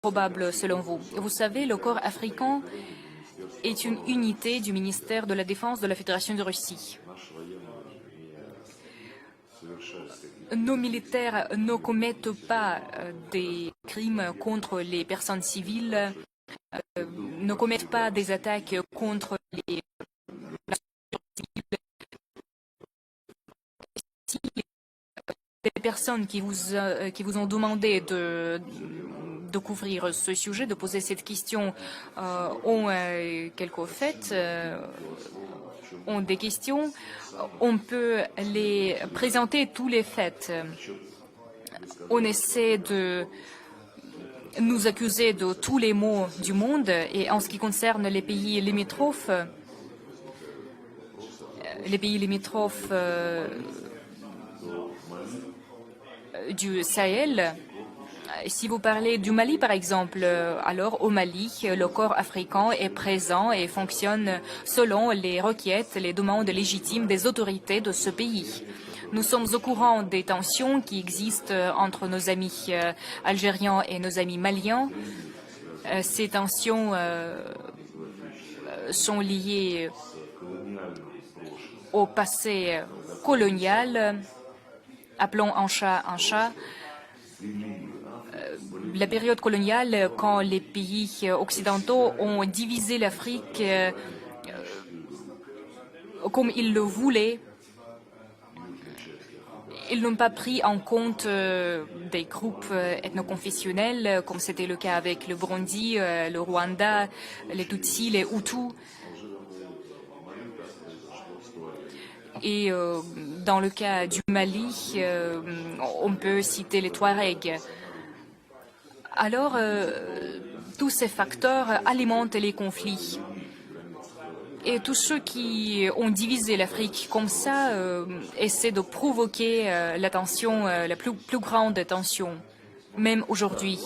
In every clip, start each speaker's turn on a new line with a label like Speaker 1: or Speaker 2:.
Speaker 1: probable selon vous? Vous savez, le corps africain est une unité du ministère de la Défense de la Fédération de Russie. Nos militaires ne commettent pas des crimes contre les personnes civiles, ne commettent pas des attaques contre les personnes qui vous ont demandé de couvrir ce sujet, de poser cette question, ont quelques faits, ont des questions. On peut les présenter tous les faits. On essaie de nous accuser de tous les maux du monde, et en ce qui concerne les pays limitrophes du Sahel. Si vous parlez du Mali, par exemple, alors au Mali, le corps africain est présent et fonctionne selon les requêtes, les demandes légitimes des autorités de ce pays. Nous sommes au courant des tensions qui existent entre nos amis algériens et nos amis maliens. Ces tensions sont liées au passé colonial. Appelons un chat un chat. La période coloniale, quand les pays occidentaux ont divisé l'Afrique comme ils le voulaient, ils n'ont pas pris en compte des groupes ethnoconfessionnels, comme c'était le cas avec le Burundi, le Rwanda, les Tutsis, les Hutus. Et dans le cas du Mali, on peut citer les Touaregs. Alors, tous ces facteurs alimentent les conflits. Et tous ceux qui ont divisé l'Afrique comme ça essaient de provoquer la tension, la plus grande tension, même aujourd'hui.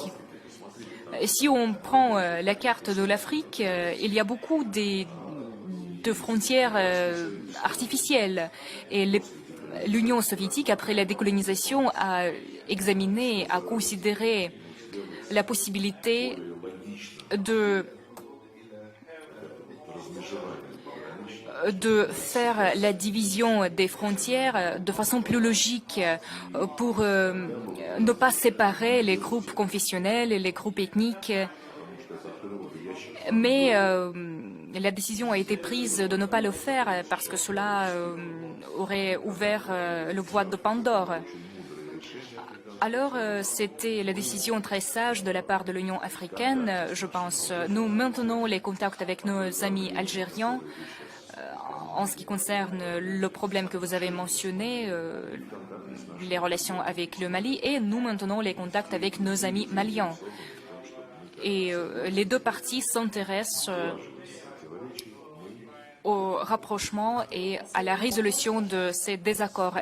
Speaker 1: Si on prend la carte de l'Afrique, il y a beaucoup de frontières artificielles. Et l'Union soviétique, après la décolonisation, a examiné, a considéré la possibilité de faire la division des frontières de façon plus logique pour ne pas séparer les groupes confessionnels et les groupes ethniques. Mais la décision a été prise de ne pas le faire parce que cela aurait ouvert le boîte de Pandore. Alors, c'était la décision très sage de la part de l'Union africaine, je pense. Nous maintenons les contacts avec nos amis algériens en ce qui concerne le problème que vous avez mentionné, les relations avec le Mali, et nous maintenons les contacts avec nos amis maliens. Et les deux parties s'intéressent au rapprochement et à la résolution de ces désaccords.